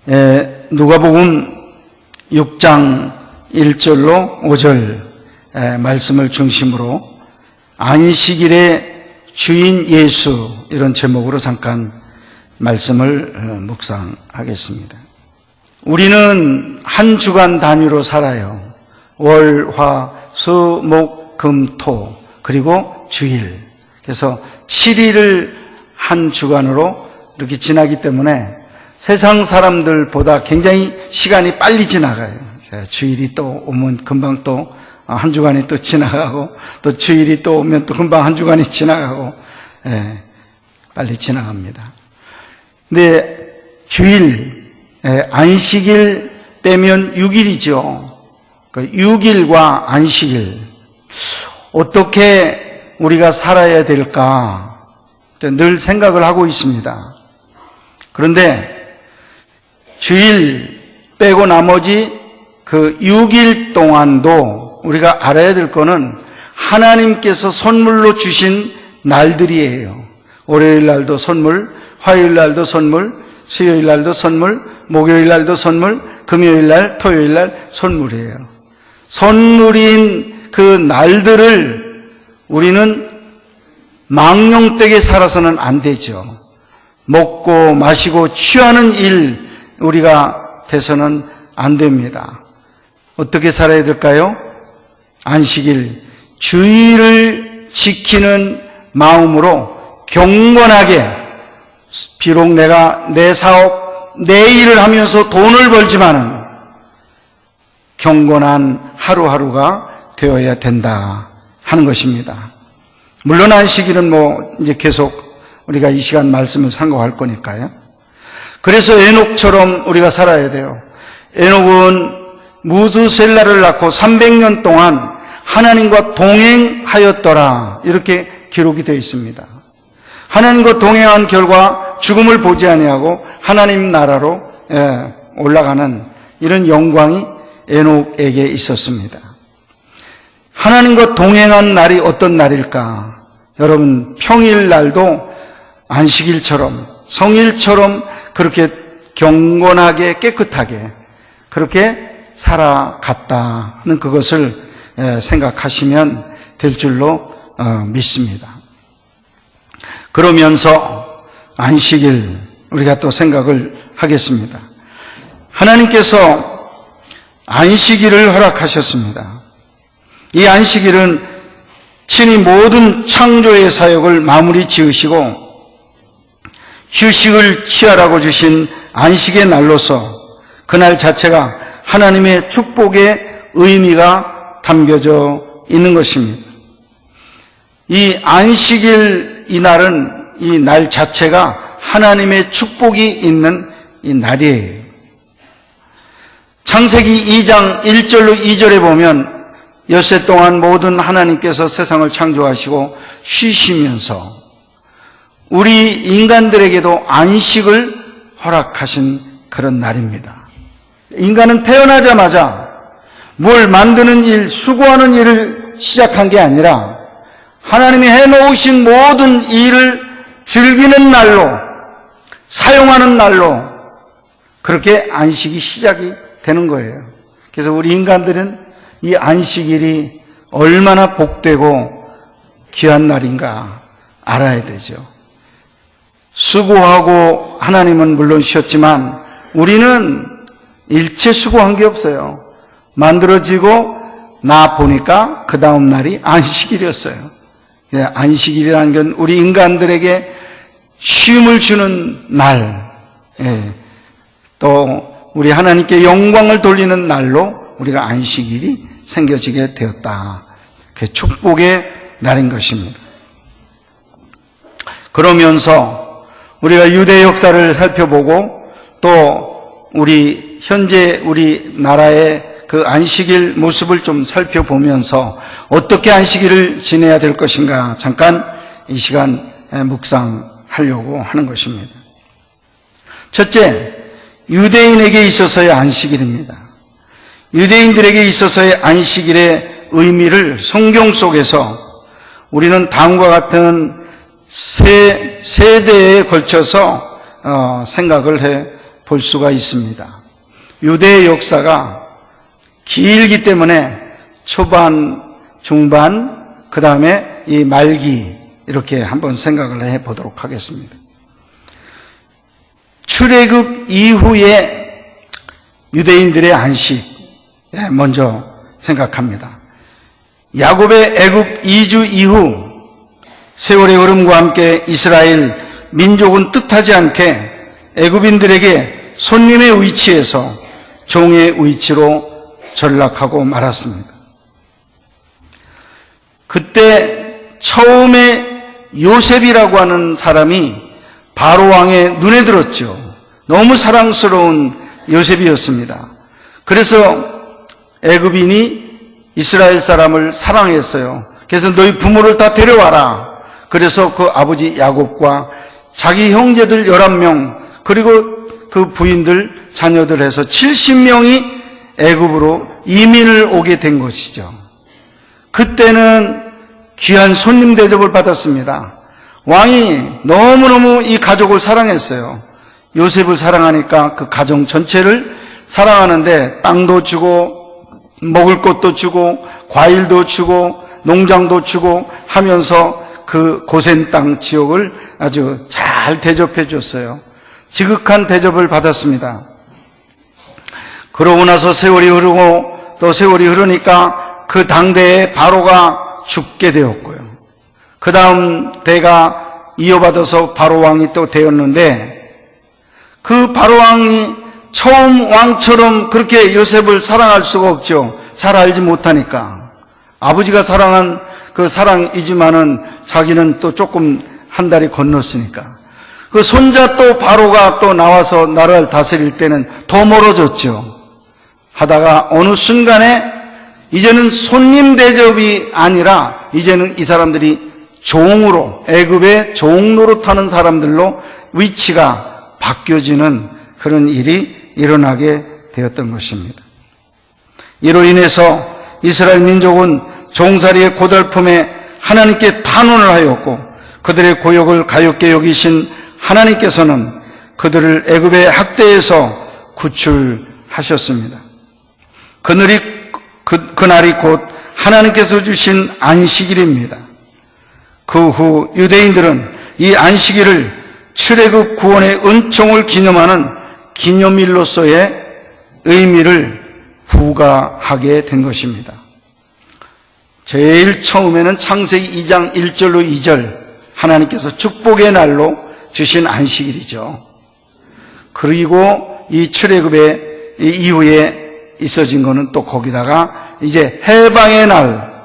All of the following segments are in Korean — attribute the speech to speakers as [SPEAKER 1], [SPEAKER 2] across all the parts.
[SPEAKER 1] 누가복음 6장 1절로 5절 말씀을 중심으로 안식일의 주인 예수, 이런 제목으로 잠깐 말씀을 묵상하겠습니다. 우리는 한 주간 단위로 살아요. 월, 화, 수, 목, 금, 토, 그리고 주일. 그래서 7일을 한 주간으로 이렇게 지나기 때문에 세상 사람들보다 굉장히 시간이 빨리 지나가요. 주일이 또 오면 금방 또 한 주간이 또 지나가고, 또 주일이 또 오면 또 금방 한 주간이 지나가고, 빨리 지나갑니다. 근데 주일, 안식일 빼면 6일이죠. 6일과 안식일, 어떻게 우리가 살아야 될까 늘 생각을 하고 있습니다. 그런데 주일 빼고 나머지 그 6일 동안도 우리가 알아야 될 거는 하나님께서 선물로 주신 날들이에요. 월요일 날도 선물, 화요일 날도 선물, 수요일 날도 선물, 목요일 날도 선물, 금요일 날, 토요일 날 선물이에요. 선물인 그 날들을 우리는 망령되게 살아서는 안 되죠. 먹고 마시고 취하는 일 우리가 돼서는 안 됩니다. 어떻게 살아야 될까요? 안식일, 주일을 지키는 마음으로 경건하게, 비록 내가 내 사업, 내 일을 하면서 돈을 벌지만은 경건한 하루하루가 되어야 된다 하는 것입니다. 물론 안식일은 이제 계속 우리가 이 시간 말씀을 상고할 거니까요. 그래서 에녹처럼 우리가 살아야 돼요. 에녹은 무드셀라를 낳고 300년 동안 하나님과 동행하였더라, 이렇게 기록이 되어 있습니다. 하나님과 동행한 결과 죽음을 보지 아니하고 하나님 나라로 올라가는 이런 영광이 에녹에게 있었습니다. 하나님과 동행한 날이 어떤 날일까? 여러분, 평일날도 안식일처럼, 성일처럼 그렇게 경건하게 깨끗하게 그렇게 살아갔다는 그것을 생각하시면 될 줄로 믿습니다. 그러면서 안식일 우리가 또 생각을 하겠습니다. 하나님께서 안식일을 허락하셨습니다. 이 안식일은 친히 모든 창조의 사역을 마무리 지으시고 휴식을 취하라고 주신 안식의 날로서 그날 자체가 하나님의 축복의 의미가 담겨져 있는 것입니다. 이 안식일, 이 날은, 이 날 자체가 하나님의 축복이 있는 이 날이에요. 창세기 2장 1절로 2절에 보면 엿새 동안 모든 하나님께서 세상을 창조하시고 쉬시면서 우리 인간들에게도 안식을 허락하신 그런 날입니다. 인간은 태어나자마자 뭘 만드는 일, 수고하는 일을 시작한 게 아니라 하나님이 해놓으신 모든 일을 즐기는 날로, 사용하는 날로 그렇게 안식이 시작이 되는 거예요. 그래서 우리 인간들은 이 안식일이 얼마나 복되고 귀한 날인가 알아야 되죠. 수고하고 하나님은 물론 쉬었지만 우리는 일체 수고한 게 없어요. 만들어지고 나 보니까 그 다음 날이 안식일이었어요. 안식일이라는 건 우리 인간들에게 쉼을 주는 날, 또 우리 하나님께 영광을 돌리는 날로 우리가 안식일이 생겨지게 되었다. 그 축복의 날인 것입니다. 그러면서 우리가 유대 역사를 살펴보고 또 현재 우리나라의 그 안식일 모습을 좀 살펴보면서 어떻게 안식일을 지내야 될 것인가 잠깐 이 시간 묵상하려고 하는 것입니다. 첫째, 유대인에게 있어서의 안식일입니다. 유대인들에게 있어서의 안식일의 의미를 성경 속에서 우리는 다음과 같은 세대에 걸쳐서 생각을 해 볼 수가 있습니다. 유대의 역사가 길기 때문에 초반, 중반, 그 다음에 이 말기 이렇게 한번 생각을 해보도록 하겠습니다. 출애굽 이후에 유대인들의 안식 먼저 생각합니다. 야곱의 애굽 이주 이후 세월의 흐름과 함께 이스라엘 민족은 뜻하지 않게 애굽인들에게 손님의 위치에서 종의 위치로 전락하고 말았습니다. 그때 처음에 요셉이라고 하는 사람이 바로 왕의 눈에 들었죠. 너무 사랑스러운 요셉이었습니다. 그래서 애굽인이 이스라엘 사람을 사랑했어요. 그래서 너희 부모를 다 데려와라. 그래서 그 아버지 야곱과 자기 형제들 11명 그리고 그 부인들 자녀들 해서 70명이 애굽으로 이민을 오게 된 것이죠. 그때는 귀한 손님 대접을 받았습니다. 왕이 너무너무 이 가족을 사랑했어요. 요셉을 사랑하니까 그 가정 전체를 사랑하는데 땅도 주고 먹을 것도 주고 과일도 주고 농장도 주고 하면서 그 고센 땅 지역을 아주 잘 대접해 줬어요. 지극한 대접을 받았습니다. 그러고 나서 세월이 흐르고 또 세월이 흐르니까 그 당대에 바로가 죽게 되었고요. 그 다음 대가 이어받아서 바로 왕이 또 되었는데 그 바로 왕이 처음 왕처럼 그렇게 요셉을 사랑할 수가 없죠. 잘 알지 못하니까. 아버지가 사랑한 그 사랑이지만은 자기는 또 조금 한 달이 건넜으니까. 그 손자 또 바로가 또 나와서 나라를 다스릴 때는 더 멀어졌죠. 하다가 어느 순간에 이제는 손님 대접이 아니라 이제는 이 사람들이 종으로 애굽의 종 노릇하는 사람들로 위치가 바뀌어지는 그런 일이 일어나게 되었던 것입니다. 이로 인해서 이스라엘 민족은 종살이의 고달픔에 하나님께 탄원을 하였고 그들의 고역을 가엾게 여기신 하나님께서는 그들을 애굽의 학대에서 구출하셨습니다. 그날이 곧 하나님께서 주신 안식일입니다. 그 후 유대인들은 이 안식일을 출애굽 구원의 은총을 기념하는 기념일로서의 의미를 부과하게 된 것입니다. 제일 처음에는 창세기 2장 1절로 2절 하나님께서 축복의 날로 주신 안식일이죠. 그리고 이 출애굽의 이후에 있어진 거는 또 거기다가 이제 해방의 날,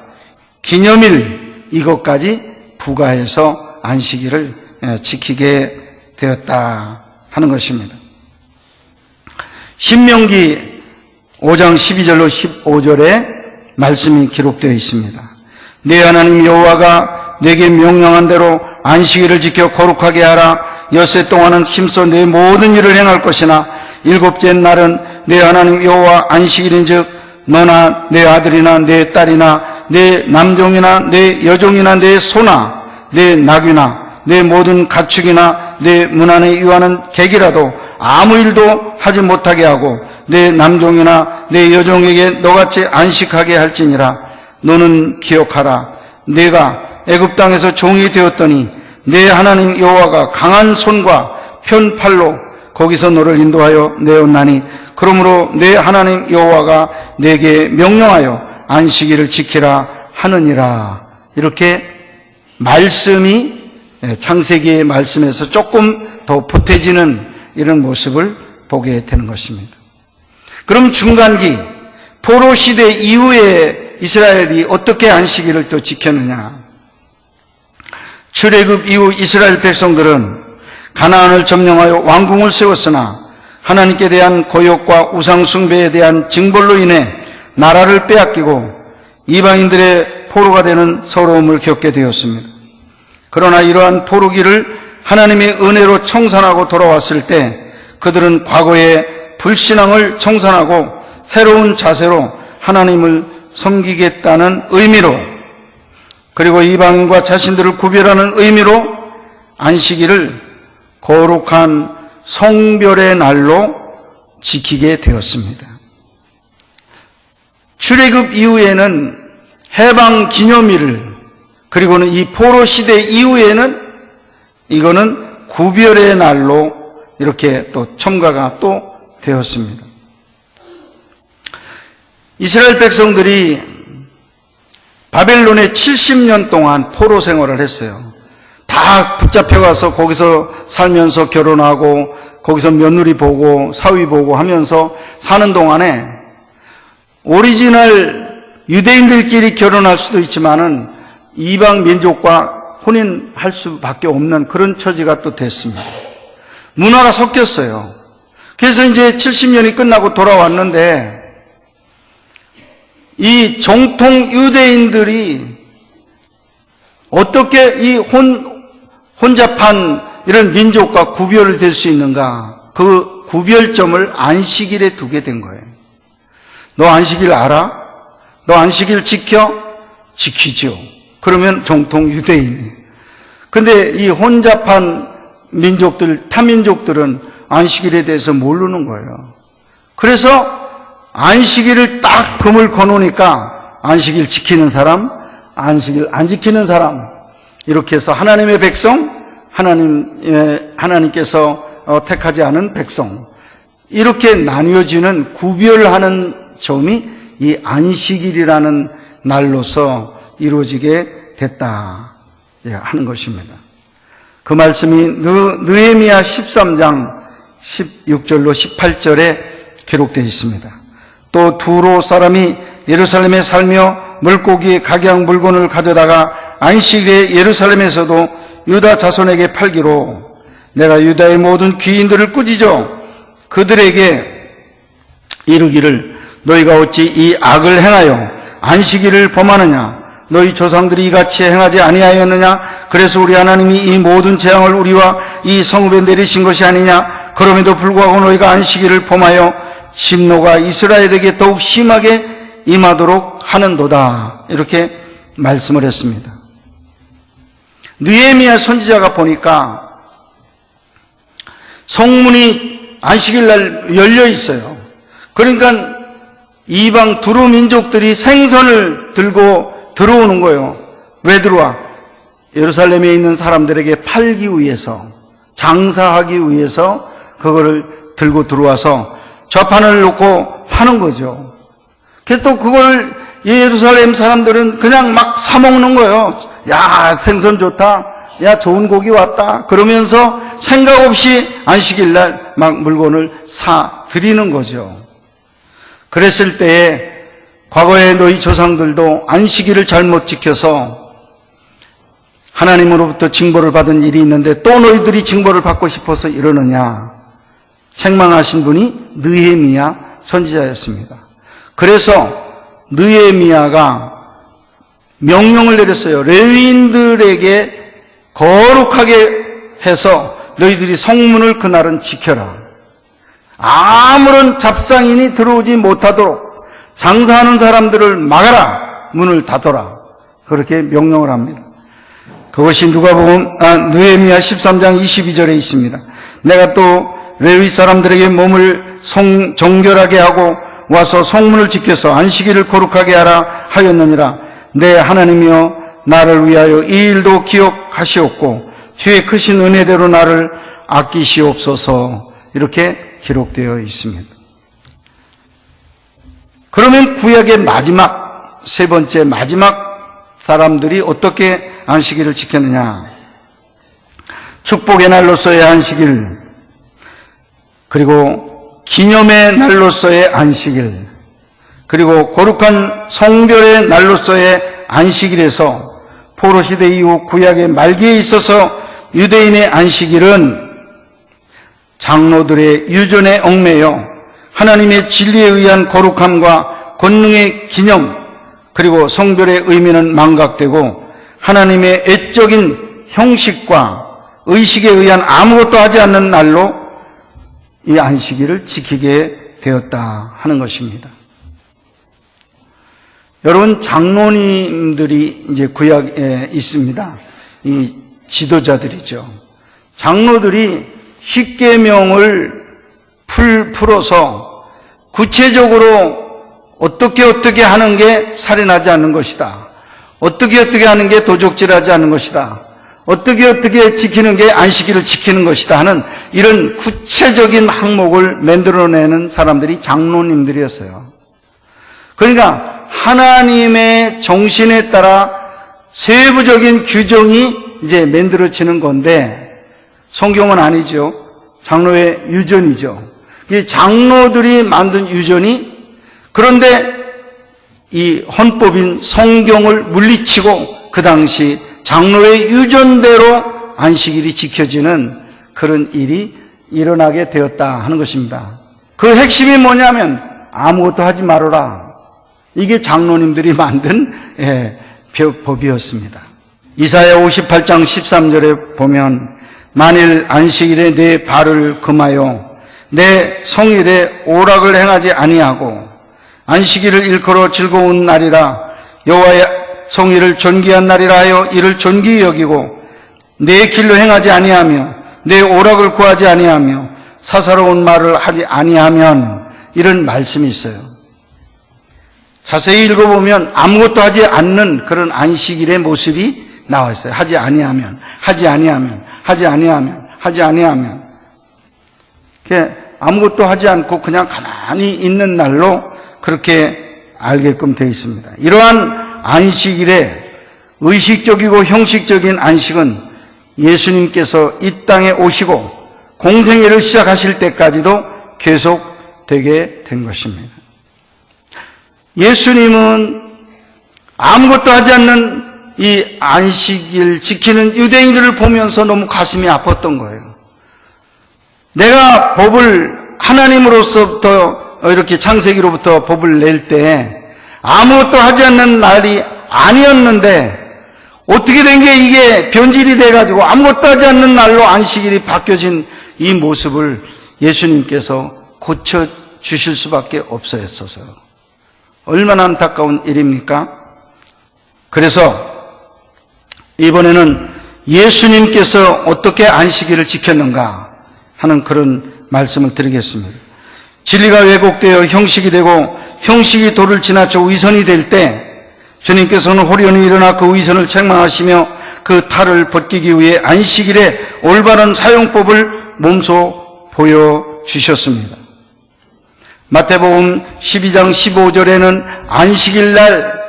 [SPEAKER 1] 기념일 이것까지 부과해서 안식일을 지키게 되었다 하는 것입니다. 신명기 5장 12절로 15절에 말씀이 기록되어 있습니다. 내 하나님 여호와가 내게 명령한 대로 안식일을 지켜 거룩하게 하라. 엿새 동안은 힘써 내 모든 일을 행할 것이나 일곱째 날은 내 하나님 여호와 안식일인즉 너나 내 아들이나 내 딸이나 내 남종이나 내 여종이나 내 소나 내 낙이나 내 모든 가축이나 내 문 안에 유하는 객이라도 아무 일도 하지 못하게 하고 내 남종이나 내 여종에게 너같이 안식하게 할지니라. 너는 기억하라. 내가 애굽 땅에서 종이 되었더니 내 하나님 여호와가 강한 손과 편팔로 거기서 너를 인도하여 내었나니 그러므로 내 하나님 여호와가 내게 명령하여 안식일을 지키라 하느니라. 이렇게 말씀이 창세기의 말씀에서 조금 더 보태지는 이런 모습을 보게 되는 것입니다. 그럼 중간기 포로 시대 이후에 이스라엘이 어떻게 안식일을 또 지켰느냐? 출애굽 이후 이스라엘 백성들은 가나안을 점령하여 왕궁을 세웠으나 하나님께 대한 고역과 우상 숭배에 대한 징벌로 인해 나라를 빼앗기고 이방인들의 포로가 되는 서러움을 겪게 되었습니다. 그러나 이러한 포로기를 하나님의 은혜로 청산하고 돌아왔을 때 그들은 과거의 불신앙을 청산하고 새로운 자세로 하나님을 섬기겠다는 의미로 그리고 이방인과 자신들을 구별하는 의미로 안식일을 거룩한 성별의 날로 지키게 되었습니다. 출애굽 이후에는 해방 기념일을, 그리고는 이 포로 시대 이후에는 이거는 구별의 날로 이렇게 또 첨가가 또 되었습니다. 이스라엘 백성들이 바벨론에 70년 동안 포로 생활을 했어요. 다 붙잡혀가서 거기서 살면서 결혼하고 거기서 며느리 보고 사위 보고 하면서 사는 동안에 오리지널 유대인들끼리 결혼할 수도 있지만은 이방 민족과 혼인할 수밖에 없는 그런 처지가 또 됐습니다. 문화가 섞였어요. 그래서 이제 70년이 끝나고 돌아왔는데 이 정통 유대인들이 어떻게 이 혼잡한 이런 민족과 구별을 될 수 있는가? 그 구별점을 안식일에 두게 된 거예요. 너 안식일 알아? 너 안식일 지켜? 지키죠. 그러면 정통 유대인이에요. 근데 이 혼잡한 민족들, 타민족들은 안식일에 대해서 모르는 거예요. 그래서 안식일을 딱 금을 거놓으니까 안식일 지키는 사람, 안식일 안 지키는 사람, 이렇게 해서 하나님의 백성, 하나님께서 택하지 않은 백성, 이렇게 나뉘어지는 구별하는 점이 이 안식일이라는 날로서 이루어지게 됐다 하는 것입니다. 그 말씀이 느헤미야 13장 16절로 18절에 기록되어 있습니다. 또 두로 사람이 예루살렘에 살며 물고기 각양 물건을 가져다가 안식일에 예루살렘에서도 유다 자손에게 팔기로 내가 유다의 모든 귀인들을 꾸짖어 그들에게 이르기를 너희가 어찌 이 악을 행하여 안식일을 범하느냐? 너희 조상들이 이같이 행하지 아니하였느냐? 그래서 우리 하나님이 이 모든 재앙을 우리와 이 성읍에 내리신 것이 아니냐? 그럼에도 불구하고 너희가 안식일을 범하여 진노가 이스라엘에게 더욱 심하게 임하도록 하는도다. 이렇게 말씀을 했습니다. 느헤미야 선지자가 보니까 성문이 안식일 날 열려 있어요. 그러니까 이방 두루 민족들이 생선을 들고 들어오는 거예요. 왜 들어와? 예루살렘에 있는 사람들에게 팔기 위해서, 장사하기 위해서 그거를 들고 들어와서 좌판을 놓고 파는 거죠. 그래서 또 그걸 예루살렘 사람들은 그냥 막 사먹는 거예요. 야, 생선 좋다. 야, 좋은 고기 왔다. 그러면서 생각 없이 안식일 날 막 물건을 사 드리는 거죠. 그랬을 때에 과거에 너희 조상들도 안식일을 잘못 지켜서 하나님으로부터 징벌을 받은 일이 있는데 또 너희들이 징벌을 받고 싶어서 이러느냐. 책망하신 분이 느헤미야 선지자였습니다. 그래서 느헤미야가 명령을 내렸어요. 레위인들에게 거룩하게 해서 너희들이 성문을 그날은 지켜라. 아무런 잡상인이 들어오지 못하도록 장사하는 사람들을 막아라. 문을 닫아라. 그렇게 명령을 합니다. 그것이 누가복음 느헤미야 13장 22절에 있습니다. 내가 또 레위 사람들에게 몸을 정결하게 하고 와서 성문을 지켜서 안식일을 거룩하게 하라 하였느니라. 내 하나님이여 나를 위하여 이 일도 기억하시옵고 주의 크신 은혜대로 나를 아끼시옵소서. 이렇게 기록되어 있습니다. 그러면 구약의 마지막, 세 번째 마지막 사람들이 어떻게 안식일을 지켰느냐? 축복의 날로서의 안식일, 그리고 기념의 날로서의 안식일, 그리고 거룩한 성별의 날로서의 안식일에서 포로시대 이후 구약의 말기에 있어서 유대인의 안식일은 장로들의 유전에 얽매여 하나님의 진리에 의한 거룩함과 권능의 기념, 그리고 성별의 의미는 망각되고 하나님의 애적인 형식과 의식에 의한 아무것도 하지 않는 날로 이 안식일을 지키게 되었다 하는 것입니다. 여러분, 장로님들이 이제 구약에 있습니다. 이 지도자들이죠. 장로들이 십계명을 풀어서 구체적으로 어떻게 하는 게 살인하지 않는 것이다. 어떻게 하는 게 도적질하지 않는 것이다. 어떻게 지키는 게 안식일을 지키는 것이다 하는 이런 구체적인 항목을 만들어내는 사람들이 장로님들이었어요. 그러니까 하나님의 정신에 따라 세부적인 규정이 이제 만들어지는 건데 성경은 아니죠. 장로의 유전이죠. 이 장로들이 만든 유전이 그런데 이 헌법인 성경을 물리치고 그 당시 장로의 유전대로 안식일이 지켜지는 그런 일이 일어나게 되었다 하는 것입니다. 그 핵심이 뭐냐면 아무것도 하지 말아라. 이게 장로님들이 만든 법이었습니다. 이사야 58장 13절에 보면 만일 안식일에 내 발을 금하여 내 성일에 오락을 행하지 아니하고 안식일을 일컬어 즐거운 날이라 여호와의 성일을 존귀한 날이라 하여 이를 존귀히 여기고 내 길로 행하지 아니하며 내 오락을 구하지 아니하며 사사로운 말을 하지 아니하면 이런 말씀이 있어요. 자세히 읽어보면 아무것도 하지 않는 그런 안식일의 모습이 나와 있어요. 하지 아니하면 아무것도 하지 않고 그냥 가만히 있는 날로 그렇게 알게끔 되어 있습니다. 이러한 안식일의 의식적이고 형식적인 안식은 예수님께서 이 땅에 오시고 공생애를 시작하실 때까지도 계속되게 된 것입니다. 예수님은 아무것도 하지 않는 이 안식일 지키는 유대인들을 보면서 너무 가슴이 아팠던 거예요. 내가 법을 하나님으로서부터 이렇게 창세기로부터 법을 낼 때 아무것도 하지 않는 날이 아니었는데 어떻게 된 게 이게 변질이 돼가지고 아무것도 하지 않는 날로 안식일이 바뀌어진 이 모습을 예수님께서 고쳐주실 수밖에 없었어요. 얼마나 안타까운 일입니까? 그래서 이번에는 예수님께서 어떻게 안식일을 지켰는가 하는 그런 말씀을 드리겠습니다. 진리가 왜곡되어 형식이 되고 형식이 도를 지나쳐 위선이 될 때 주님께서는 호련히 일어나 그 위선을 책망하시며 그 탈을 벗기기 위해 안식일의 올바른 사용법을 몸소 보여주셨습니다. 마태복음 12장 15절에는 안식일 날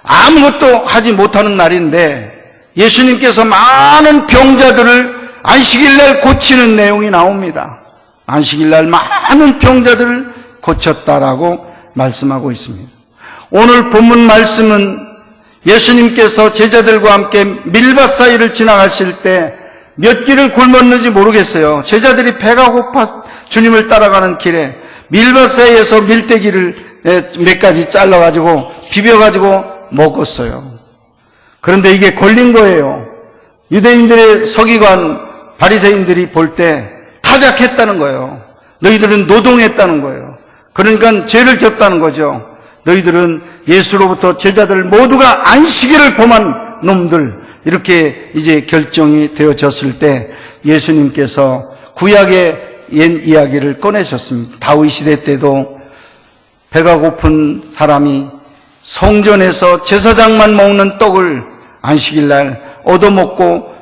[SPEAKER 1] 아무것도 하지 못하는 날인데 예수님께서 많은 병자들을 안식일 날 고치는 내용이 나옵니다. 안식일 날 많은 병자들을 고쳤다라고 말씀하고 있습니다. 오늘 본문 말씀은 예수님께서 제자들과 함께 밀밭 사이를 지나가실 때 몇 길을 굶었는지 모르겠어요. 제자들이 배가 고파 주님을 따라가는 길에 밀밭 사이에서 밀대기를 몇 가지 잘라가지고 비벼가지고 먹었어요. 그런데 이게 걸린 거예요. 유대인들의 서기관 바리새인들이 볼 때 타작했다는 거예요. 너희들은 노동했다는 거예요. 그러니까 죄를 졌다는 거죠. 너희들은 예수로부터 제자들 모두가 안식일을 범한 놈들, 이렇게 이제 결정이 되어졌을 때 예수님께서 구약의 옛 이야기를 꺼내셨습니다. 다윗 시대 때도 배가 고픈 사람이 성전에서 제사장만 먹는 떡을 안식일 날 얻어먹고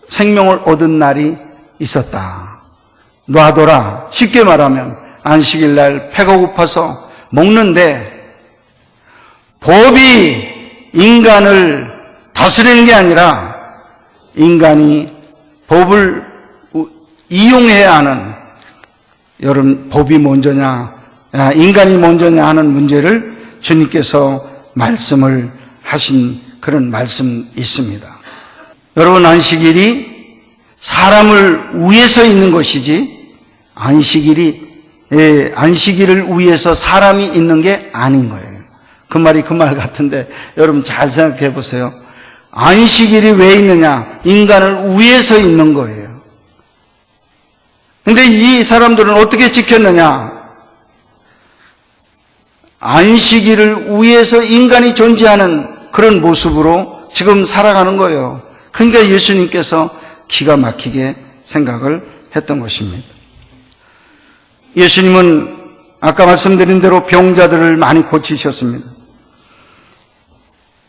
[SPEAKER 1] 생명을 얻은 날이 있었다. 놔둬라. 쉽게 말하면 안식일 날 배가 고파서 먹는데 법이 인간을 다스리는 게 아니라 인간이 법을 이용해야 하는, 여러분 법이 먼저냐 인간이 먼저냐 하는 문제를 주님께서 말씀을 하신 그런 말씀이 있습니다. 여러분 안식일이 사람을 위해서 있는 것이지 안식일을 위해서 사람이 있는 게 아닌 거예요. 그 말이 그 말 같은데 여러분 잘 생각해 보세요. 안식일이 왜 있느냐? 인간을 위해서 있는 거예요. 근데 이 사람들은 어떻게 지켰느냐? 안식일을 위해서 인간이 존재하는 그런 모습으로 지금 살아가는 거예요. 그러니까 예수님께서 기가 막히게 생각을 했던 것입니다. 예수님은 아까 말씀드린 대로 병자들을 많이 고치셨습니다.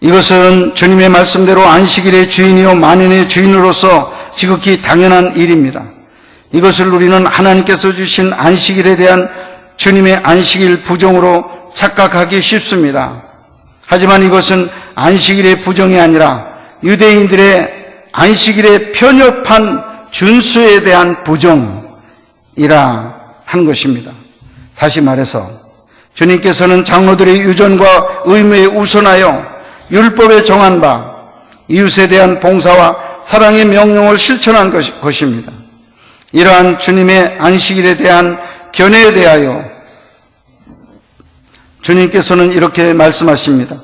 [SPEAKER 1] 이것은 주님의 말씀대로 안식일의 주인이요 만인의 주인으로서 지극히 당연한 일입니다. 이것을 우리는 하나님께서 주신 안식일에 대한 주님의 안식일 부정으로 착각하기 쉽습니다. 하지만 이것은 안식일의 부정이 아니라 유대인들의 안식일에 편협한 준수에 대한 부정이라 한 것입니다. 다시 말해서 주님께서는 장로들의 유전과 의무에 우선하여 율법에 정한 바 이웃에 대한 봉사와 사랑의 명령을 실천한 것입니다. 이러한 주님의 안식일에 대한 견해에 대하여 주님께서는 이렇게 말씀하십니다.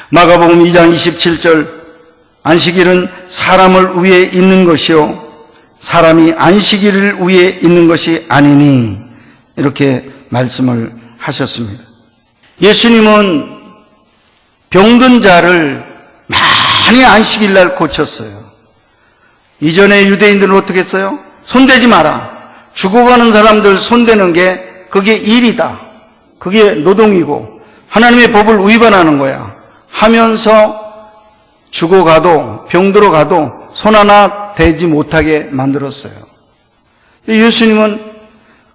[SPEAKER 1] 마가복음 2장 27절 안식일은 사람을 위해 있는 것이요 사람이 안식일을 위해 있는 것이 아니니 이렇게 말씀을 하셨습니다. 예수님은 병든 자를 많이 안식일 날 고쳤어요. 이전에 유대인들은 어떻게 했어요? 손대지 마라. 죽어가는 사람들 손대는 게 그게 일이다. 그게 노동이고 하나님의 법을 위반하는 거야 하면서 죽어가도 병들어 가도 손 하나 대지 못하게 만들었어요. 예수님은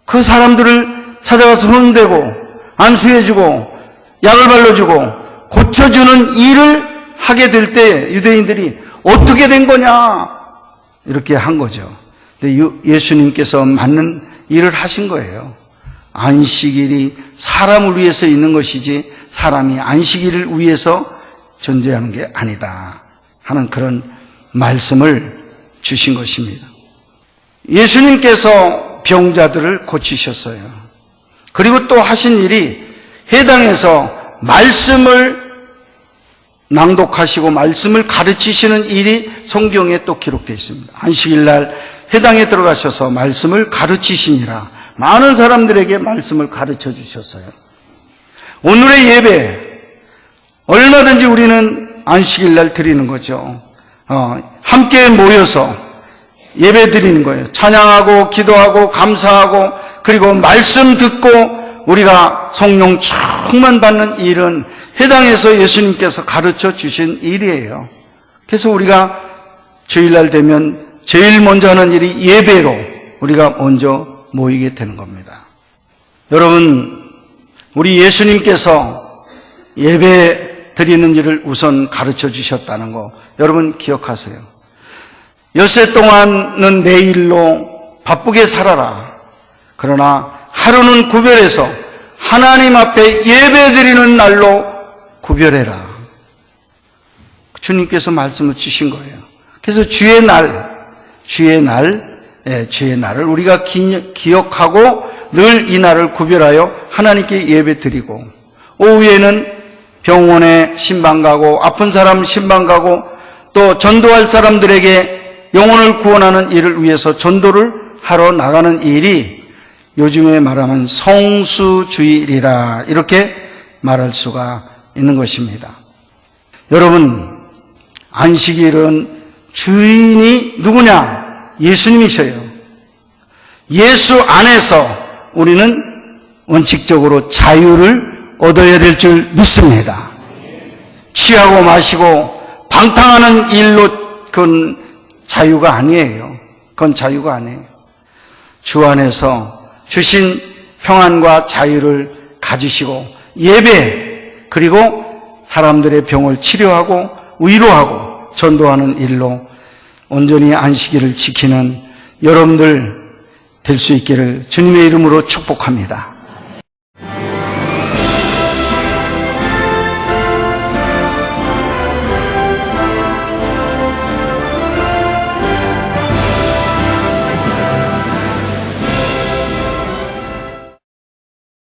[SPEAKER 1] 그 사람들을 찾아가서 손대고 안수해주고 약을 발라주고 고쳐주는 일을 하게 될 때 유대인들이 어떻게 된 거냐 이렇게 한 거죠. 근데 예수님께서 맞는 일을 하신 거예요. 안식일이 사람을 위해서 있는 것이지 사람이 안식일을 위해서 존재하는 게 아니다 하는 그런 말씀을 주신 것입니다. 예수님께서 병자들을 고치셨어요. 그리고 또 하신 일이 해당에서 말씀을 낭독하시고 말씀을 가르치시는 일이 성경에 또 기록되어 있습니다. 안식일 날 회당에 들어가셔서 말씀을 가르치시니라. 많은 사람들에게 말씀을 가르쳐 주셨어요. 오늘의 예배 얼마든지 우리는 안식일 날 드리는 거죠. 함께 모여서 예배 드리는 거예요. 찬양하고 기도하고 감사하고 그리고 말씀 듣고 우리가 성령 충만 받는 일은 회당에서 예수님께서 가르쳐 주신 일이에요. 그래서 우리가 주일날 되면 제일 먼저 하는 일이 예배로 우리가 먼저 모이게 되는 겁니다. 여러분, 우리 예수님께서 예배 드리는 일을 우선 가르쳐 주셨다는 거 여러분 기억하세요. 엿새 동안은 내 일로 바쁘게 살아라. 그러나 하루는 구별해서 하나님 앞에 예배 드리는 날로 구별해라. 주님께서 말씀을 주신 거예요. 그래서 주의 날을 우리가 기억하고 늘 이 날을 구별하여 하나님께 예배 드리고 오후에는 병원에 신방 가고 아픈 사람 신방 가고 또 전도할 사람들에게 영혼을 구원하는 일을 위해서 전도를 하러 나가는 일이 요즘에 말하면 성수주일이라 이렇게 말할 수가 있는 것입니다. 여러분, 안식일은 주인이 누구냐? 예수님이셔요. 예수 안에서 우리는 원칙적으로 자유를 얻어야 될 줄 믿습니다. 취하고 마시고 방탕하는 일로 그건 자유가 아니에요. 그건 자유가 아니에요. 주 안에서 주신 평안과 자유를 가지시고 예배 그리고 사람들의 병을 치료하고 위로하고 전도하는 일로 온전히 안식일을 지키는 여러분들 될 수 있기를 주님의 이름으로 축복합니다.